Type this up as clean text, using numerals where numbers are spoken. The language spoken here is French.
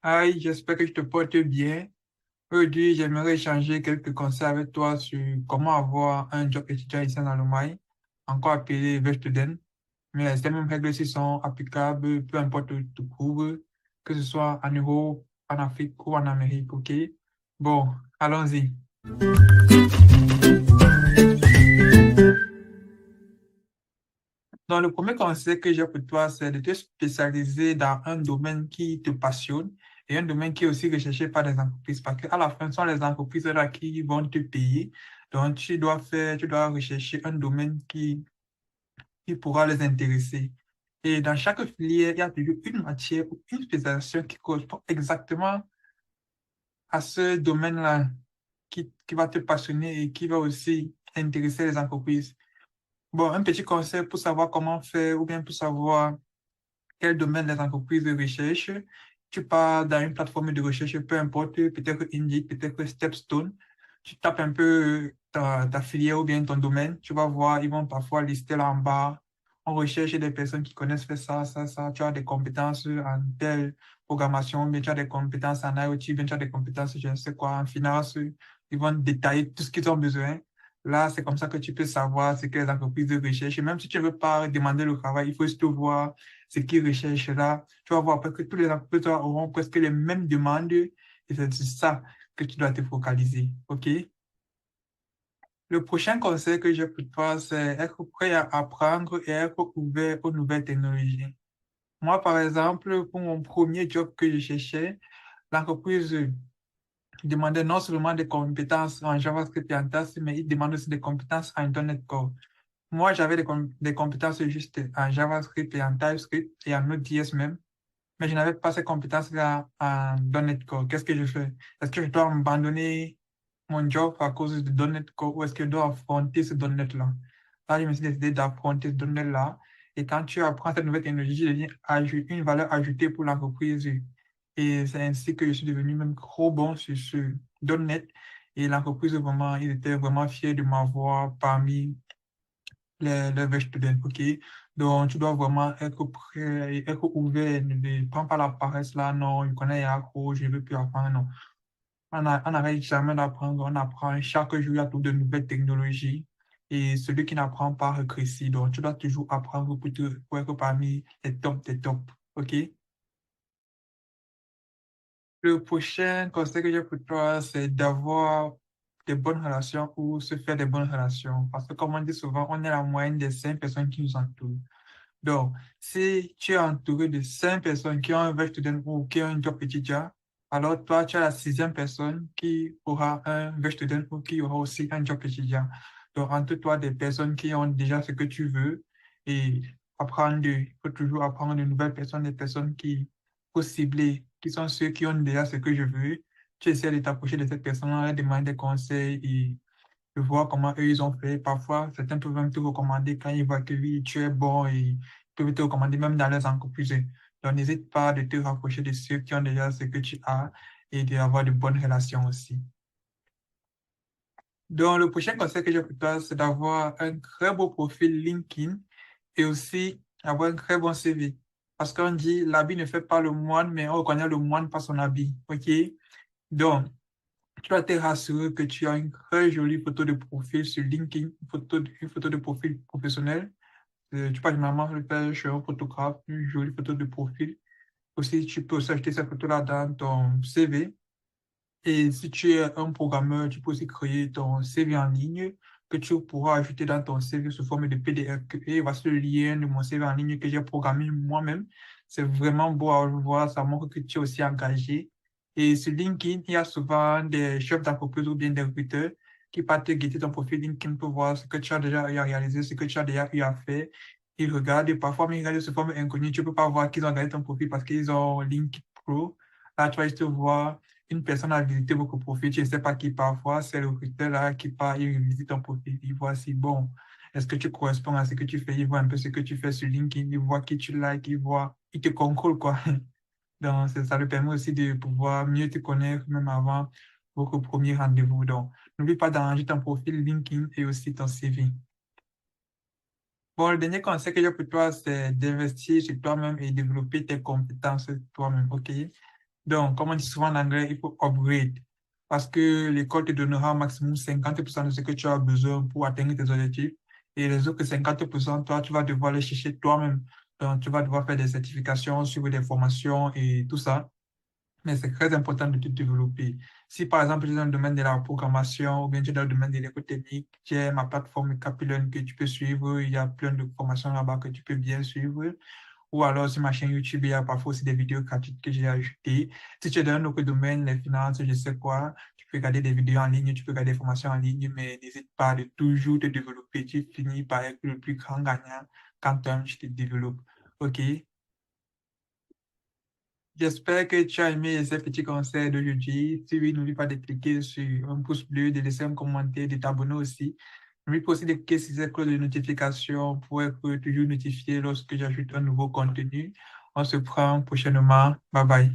Aïe, j'espère que je te portes bien. Aujourd'hui, j'aimerais échanger quelques conseils avec toi sur comment avoir un job étudiant ici en Allemagne, encore appelé Werkstudent. Mais ces mêmes règles-ci sont applicables, peu importe où tu te trouves, que ce soit en Europe, en Afrique ou en Amérique, ok? Bon, allons-y. Donc, le premier conseil que j'ai pour toi, c'est de te spécialiser dans un domaine qui te passionne et un domaine qui est aussi recherché par les entreprises. Parce qu'à la fin, ce sont les entreprises là qui vont te payer. Donc, tu dois rechercher un domaine qui pourra les intéresser. Et dans chaque filière, il y a toujours une matière ou une spécialisation qui correspond exactement à ce domaine-là, qui va te passionner et qui va aussi intéresser les entreprises. Bon, un petit conseil pour savoir comment faire ou bien pour savoir quel domaine les entreprises recherchent. Tu pars dans une plateforme de recherche, peu importe, peut-être Indeed, peut-être Stepstone. Tu tapes un peu ta filière ou bien ton domaine. Tu vas voir, ils vont parfois lister là en bas. On recherche des personnes qui connaissent faire ça, ça, ça. Tu as des compétences en telle programmation, bien tu as des compétences en IoT, bien tu as des compétences, je ne sais quoi, en finance. Ils vont détailler tout ce qu'ils ont besoin. Là, c'est comme ça que tu peux savoir ce que les entreprises recherchent. Et même si tu ne veux pas demander le travail, il faut juste voir ce qu'ils recherchent là. Tu vas voir après que tous les entreprises auront presque les mêmes demandes et c'est sur ça que tu dois te focaliser. OK? Le prochain conseil que j'ai pour toi, c'est être prêt à apprendre et être ouvert aux nouvelles technologies. Moi, par exemple, pour mon premier job que je cherchais, l'entreprise demandait non seulement des compétences en JavaScript et en Task, mais il demandait aussi des compétences en .NET Core. Moi, j'avais des compétences juste en JavaScript et en TypeScript et en Node.js même. Mais je n'avais pas ces compétences-là en .NET Core. Qu'est-ce que je fais? Est-ce que je dois abandonner mon job à cause de .NET Core ou est-ce que je dois affronter ce .NET-là? Là, je me suis décidé d'affronter ce .NET-là. Et quand tu apprends cette nouvelle technologie, elle devient une valeur ajoutée pour l'entreprise. Et c'est ainsi que je suis devenu même trop bon sur ce .NET. Et l'entreprise, vraiment, ils étaient vraiment fiers de m'avoir parmi les vrais students, OK? Donc, tu dois vraiment être prêt et être ouvert. Ne prends pas la paresse là, non, je connais Yahoo, je ne veux plus apprendre, non. On n'arrête jamais d'apprendre, on apprend chaque jour, il y a toutes de nouvelles technologies. Et celui qui n'apprend pas régresse. Donc, tu dois toujours apprendre pour être parmi les tops des tops, OK? Le prochain conseil que j'ai pour toi, c'est d'avoir des bonnes relations ou se faire des bonnes relations. Parce que, comme on dit souvent, on est la moyenne des 5 personnes qui nous entourent. Donc, si tu es entouré de 5 personnes qui ont un vrai student ou qui ont un job étudiant, alors toi, tu es la sixième personne qui aura un vrai student ou qui aura aussi un job étudiant. Donc, entre toi, des personnes qui ont déjà ce que tu veux et il faut toujours apprendre de nouvelles personnes, des personnes qui, faut cibler, qui sont ceux qui ont déjà ce que je veux. Tu essaies de t'approcher de cette personne-là, leur demander des conseils et de voir comment eux ils ont fait. Parfois, certains peuvent même te recommander quand ils voient que oui, tu es bon et ils peuvent te recommander même dans les entreprises. Donc, n'hésite pas de te rapprocher de ceux qui ont déjà ce que tu as et d'avoir de bonnes relations aussi. Donc, le prochain conseil que j'ai pour toi, c'est d'avoir un très beau profil LinkedIn et aussi avoir un très bon CV. Parce qu'on dit l'habit ne fait pas le moine, mais on reconnaît le moine par son habit. OK? Donc, tu dois te rassurer que tu as une très jolie photo de profil sur LinkedIn, une photo de profil professionnel. Tu peux généralement le faire chez un photographe, une jolie photo de profil. Aussi, tu peux aussi acheter cette photo-là dans ton CV. Et si tu es un programmeur, tu peux aussi créer ton CV en ligne que tu pourras ajouter dans ton CV sous forme de PDF. Et voici le lien de mon CV en ligne que j'ai programmé moi-même. C'est vraiment beau à voir, ça montre que tu es aussi engagé. Et sur LinkedIn, il y a souvent des chefs d'entreprise ou bien des recruteurs qui partent te guetter ton profil LinkedIn pour voir ce que tu as déjà eu à réaliser, ce que tu as déjà eu à faire. Ils regardent et parfois, même ils regardent sous forme inconnue. Tu ne peux pas voir qu'ils ont regardé ton profil parce qu'ils ont LinkedIn Pro. Là, tu vas juste voir une personne a visité votre profil, tu ne sais pas qui parfois, c'est le recruteur là qui part, il visite ton profil, il voit si bon, est-ce que tu corresponds à ce que tu fais, il voit un peu ce que tu fais sur LinkedIn, il voit qui tu likes, il voit, il te contrôle quoi. Donc, ça lui permet aussi de pouvoir mieux te connaître même avant votre premier rendez-vous. Donc, n'oublie pas d'arranger ton profil LinkedIn et aussi ton CV. Bon, le dernier conseil que j'ai pour toi, c'est d'investir sur toi-même et développer tes compétences toi-même, OK? Donc, comme on dit souvent en anglais, il faut upgrade. Parce que l'école te donnera au maximum 50% de ce que tu as besoin pour atteindre tes objectifs. Et les autres 50%, toi, tu vas devoir les chercher toi-même. Donc, tu vas devoir faire des certifications, suivre des formations et tout ça. Mais c'est très important de te développer. Si par exemple, tu es dans le domaine de la programmation ou bien tu es dans le domaine de l'écotechnique, tu as ma plateforme Capilon que tu peux suivre. Il y a plein de formations là-bas que tu peux bien suivre. Ou alors sur ma chaîne YouTube, il y a parfois aussi des vidéos gratuites que j'ai ajoutées. Si tu es dans un autre domaine, les finances, je sais quoi, tu peux regarder des vidéos en ligne, tu peux regarder des formations en ligne, mais n'hésite pas de toujours te développer. Tu finis par être le plus grand gagnant quand tu te développes. OK? J'espère que tu as aimé ces petits conseils d'aujourd'hui. Si oui, n'oublie pas de cliquer sur un pouce bleu, de laisser un commentaire, de t'abonner aussi. N'oublie pas aussi de cliquer sur cette cloche de notification pour être toujours notifié lorsque j'ajoute un nouveau contenu. On se prend prochainement. Bye bye.